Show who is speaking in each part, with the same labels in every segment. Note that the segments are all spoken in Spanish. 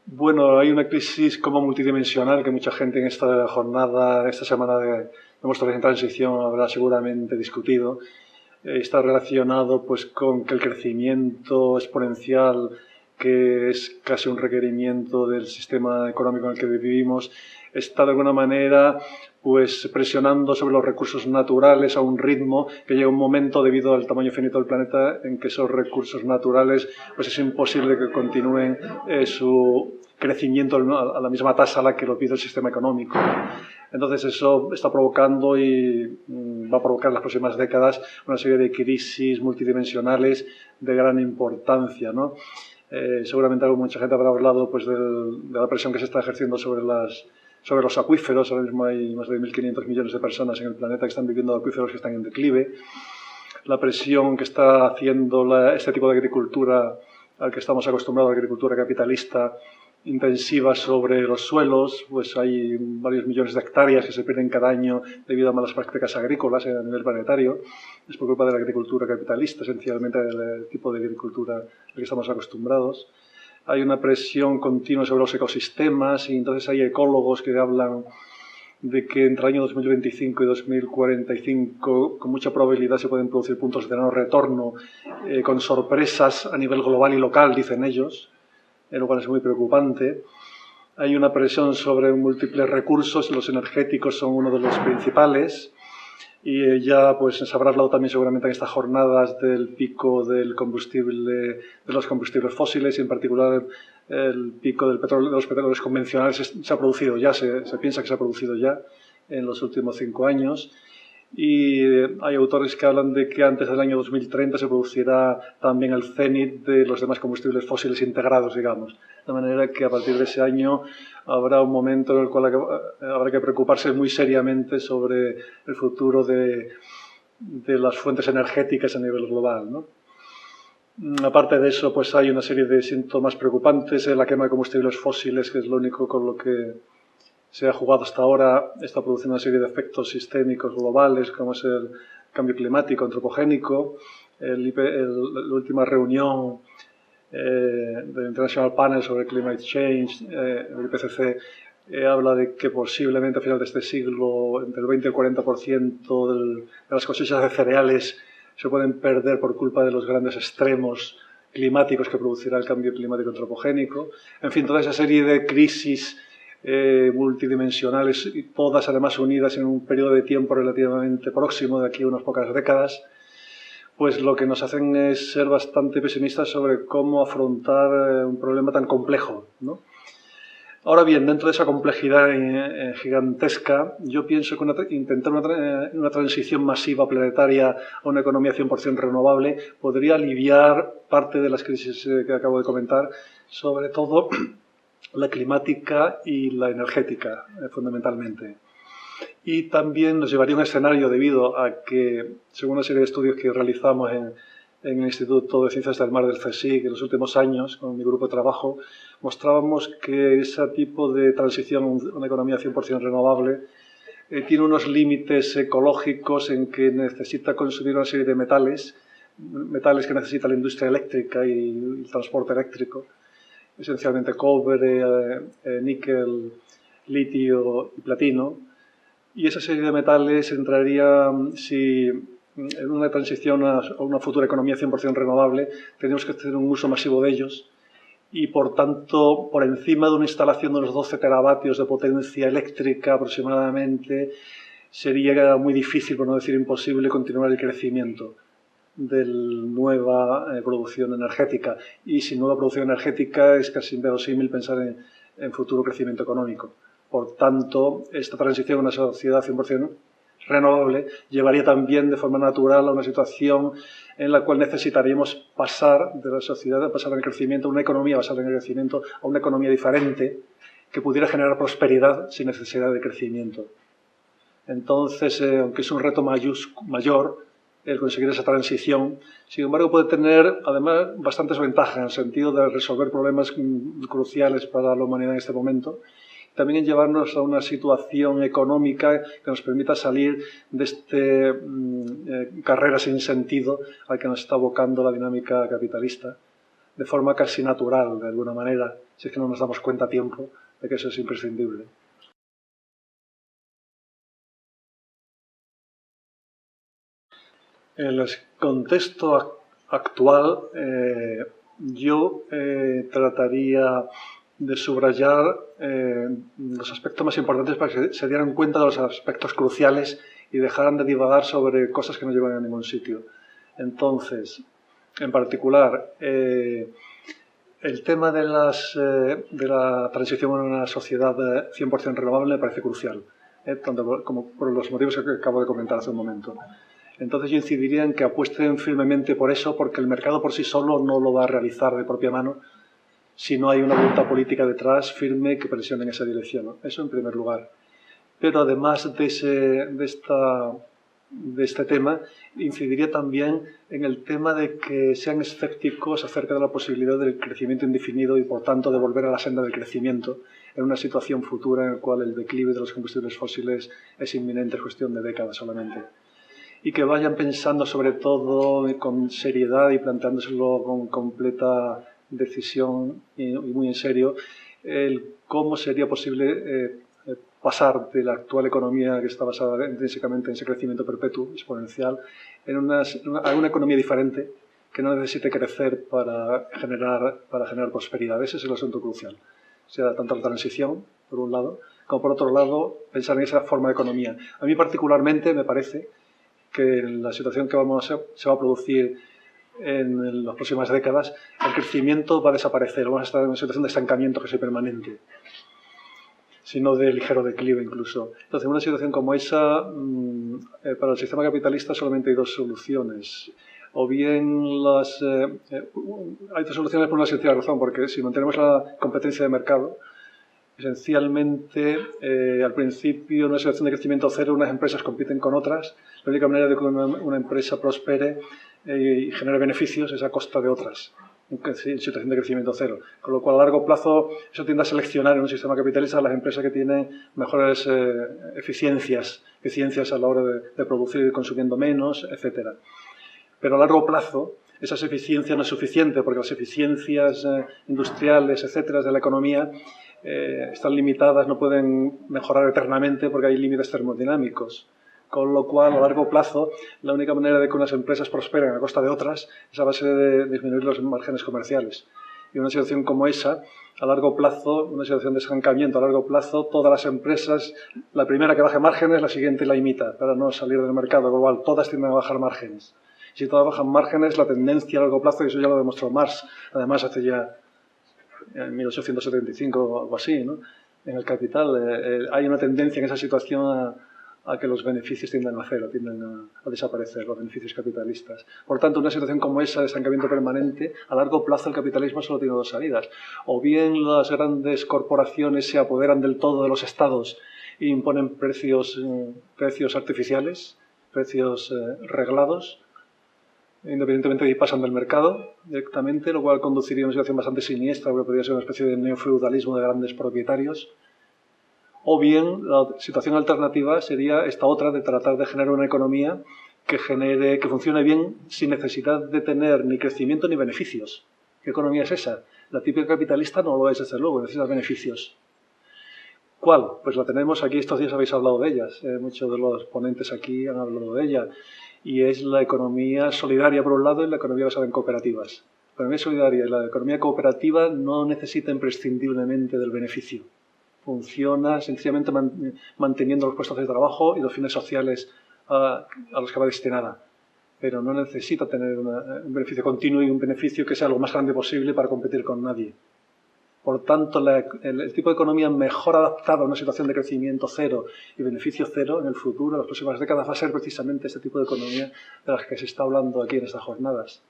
Speaker 1: Bueno, hay una crisis como multidimensional que mucha gente en esta jornada, esta semana de nuestra transición habrá seguramente discutido. Está relacionado pues con que el crecimiento exponencial, que es casi un requerimiento del sistema económico en el que vivimos, está de alguna manera pues presionando sobre los recursos naturales a un ritmo que llega un momento, debido al tamaño finito del planeta, en que esos recursos naturales pues es imposible que continúen su crecimiento a la misma tasa a la que lo pide el sistema económico. Entonces eso está provocando y va a provocar en las próximas décadas una serie de crisis multidimensionales de gran importancia, ¿no? Seguramente mucha gente habrá hablado pues, de la presión que se está ejerciendo sobre los acuíferos. Ahora mismo hay más de 1.500 millones de personas en el planeta que están viviendo de acuíferos que están en declive. La presión que está haciendo este tipo de agricultura al que estamos acostumbrados, la agricultura capitalista intensiva sobre los suelos, pues hay varios millones de hectáreas que se pierden cada año debido a malas prácticas agrícolas a nivel planetario. Es por culpa de la agricultura capitalista, esencialmente del tipo de agricultura al que estamos acostumbrados. Hay una presión continua sobre los ecosistemas y entonces hay ecólogos que hablan de que entre el año 2025 y 2045 con mucha probabilidad se pueden producir puntos de no retorno con sorpresas a nivel global y local, dicen ellos, lo cual es muy preocupante. Hay una presión sobre múltiples recursos, los energéticos son uno de los principales, y ya pues se habrá hablado también seguramente en estas jornadas del pico del combustible, de los combustibles fósiles, y en particular el pico del petróleo, de los petróleos convencionales se ha producido ya, se piensa que se ha producido ya en los últimos 5 años. Y hay autores que hablan de que antes del año 2030 se producirá también el cenit de los demás combustibles fósiles integrados, digamos. De manera que a partir de ese año habrá un momento en el cual habrá que preocuparse muy seriamente sobre el futuro de las fuentes energéticas a nivel global, ¿no? Aparte de eso, pues hay una serie de síntomas preocupantes. La quema de combustibles fósiles, que es lo único con lo que se ha jugado hasta ahora, está produciendo una serie de efectos sistémicos globales, como es el cambio climático antropogénico. La última reunión del International Panel sobre Climate Change, el IPCC, habla de que posiblemente a final de este siglo entre el 20 y el 40% de las cosechas de cereales se pueden perder por culpa de los grandes extremos climáticos que producirá el cambio climático antropogénico. En fin, toda esa serie de crisis multidimensionales, y todas además unidas en un periodo de tiempo relativamente próximo, de aquí a unas pocas décadas, pues lo que nos hacen es ser bastante pesimistas sobre cómo afrontar un problema tan complejo, ¿no? Ahora bien, dentro de esa complejidad gigantesca, yo pienso que intentar una transición masiva planetaria a una economía 100% renovable podría aliviar parte de las crisis que acabo de comentar, sobre todo la climática y la energética, fundamentalmente. Y también nos llevaría a un escenario debido a que, según una serie de estudios que realizamos en el Instituto de Ciencias del Mar del CSIC en los últimos años, con mi grupo de trabajo, mostrábamos que ese tipo de transición a una economía 100% renovable tiene unos límites ecológicos en que necesita consumir una serie de metales que necesita la industria eléctrica y el transporte eléctrico, esencialmente cobre, níquel, litio y platino. Y esa serie de metales entraría, si en una transición a una futura economía 100% renovable, tenemos que hacer un uso masivo de ellos y, por tanto, por encima de una instalación de unos 12 teravatios de potencia eléctrica aproximadamente, sería muy difícil, por no decir imposible, continuar el crecimiento de nueva producción energética. Y sin nueva producción energética es casi inverosímil pensar en futuro crecimiento económico. Por tanto, esta transición a una sociedad 100% renovable llevaría también de forma natural a una situación en la cual necesitaríamos pasar de la sociedad, pasar al crecimiento, a una economía basada en el crecimiento, a una economía diferente que pudiera generar prosperidad sin necesidad de crecimiento. Entonces, aunque es un reto mayor el conseguir esa transición, sin embargo puede tener además bastantes ventajas en el sentido de resolver problemas cruciales para la humanidad en este momento, también en llevarnos a una situación económica que nos permita salir de esta carrera sin sentido al que nos está abocando la dinámica capitalista. de forma casi natural, de alguna manera, si es que no nos damos cuenta a tiempo de que eso es imprescindible. En el contexto actual, yo trataría de subrayar los aspectos más importantes para que se dieran cuenta de los aspectos cruciales y dejaran de divagar sobre cosas que no llevan a ningún sitio. Entonces, en particular, el tema de la transición a una sociedad 100% renovable me parece crucial, tanto como por los motivos que acabo de comentar hace un momento. Entonces yo incidiría en que apuesten firmemente por eso, porque el mercado por sí solo no lo va a realizar de propia mano si no hay una voluntad política detrás firme que presione en esa dirección, ¿no? Eso en primer lugar. Pero además de este tema, incidiría también en el tema de que sean escépticos acerca de la posibilidad del crecimiento indefinido y, por tanto, de volver a la senda del crecimiento en una situación futura en la cual el declive de los combustibles fósiles es inminente, es cuestión de décadas solamente. Y que vayan pensando, sobre todo, con seriedad y planteándoselo con completa decisión y muy en serio, el cómo sería posible pasar de la actual economía que está basada intrínsecamente en ese crecimiento perpetuo, exponencial, a una economía diferente que no necesite crecer para generar prosperidad. Ese es el asunto crucial. O sea, tanto la transición, por un lado, como por otro lado, pensar en esa forma de economía. A mí particularmente me parece que la situación que se va a producir en las próximas décadas, el crecimiento va a desaparecer, vamos a estar en una situación de estancamiento que sea permanente, sino de ligero declive incluso. Entonces, en una situación como esa, para el sistema capitalista solamente hay dos soluciones. O bien hay dos soluciones por una sencilla razón, porque si mantenemos la competencia de mercado, esencialmente, al principio, en una situación de crecimiento cero, unas empresas compiten con otras. La única manera de que una empresa prospere y genere beneficios es a costa de otras, en situación de crecimiento cero. Con lo cual, a largo plazo, eso tiende a seleccionar en un sistema capitalista a las empresas que tienen mejores eficiencias a la hora de producir y consumiendo menos, etc. Pero a largo plazo, esas eficiencias no es suficiente, porque las eficiencias industriales, etcétera, de la economía están limitadas, no pueden mejorar eternamente porque hay límites termodinámicos. Con lo cual, a largo plazo, la única manera de que unas empresas prosperen a costa de otras es a base de disminuir los márgenes comerciales. Y una situación como esa, a largo plazo, una situación de estancamiento a largo plazo, todas las empresas, la primera que baje márgenes, la siguiente la imita para no salir del mercado. Con lo cual, todas tienden a bajar márgenes. Si todas bajan márgenes, la tendencia a largo plazo, y eso ya lo demostró Marx, además hace ya en 1875 o algo así, ¿no? En el Capital, hay una tendencia en esa situación a que los beneficios tienden a cero, tienden a desaparecer, los beneficios capitalistas. Por tanto, una situación como esa de estancamiento permanente, a largo plazo el capitalismo solo tiene dos salidas. O bien las grandes corporaciones se apoderan del todo de los estados e imponen precios artificiales, precios reglados, independientemente de si pasan del mercado directamente, lo cual conduciría a una situación bastante siniestra, porque podría ser una especie de neofeudalismo de grandes propietarios. O bien, la situación alternativa sería esta otra, de tratar de generar una economía que funcione bien sin necesidad de tener ni crecimiento ni beneficios. ¿Qué economía es esa? La típica capitalista no lo es, desde luego, necesita beneficios. ¿Cuál? Pues la tenemos aquí, estos días habéis hablado de ellas, muchos de los ponentes aquí han hablado de ella, y es la economía solidaria por un lado y la economía basada en cooperativas. La economía solidaria y la economía cooperativa no necesitan imprescindiblemente del beneficio. Funciona sencillamente manteniendo los puestos de trabajo y los fines sociales a los que va destinada. Pero no necesita tener un beneficio continuo y un beneficio que sea lo más grande posible para competir con nadie. Por tanto, el tipo de economía mejor adaptada a una situación de crecimiento cero y beneficio cero en el futuro, en las próximas décadas, va a ser precisamente este tipo de economía de las que se está hablando aquí en estas jornadas.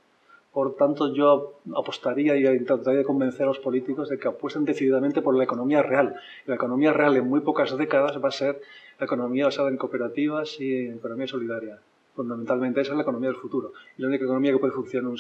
Speaker 1: Por tanto, yo apostaría y intentaría convencer a los políticos de que apuesten decididamente por la economía real. Y la economía real en muy pocas décadas va a ser la economía basada en cooperativas y en economía solidaria. Fundamentalmente esa es la economía del futuro. Y la única economía que puede funcionar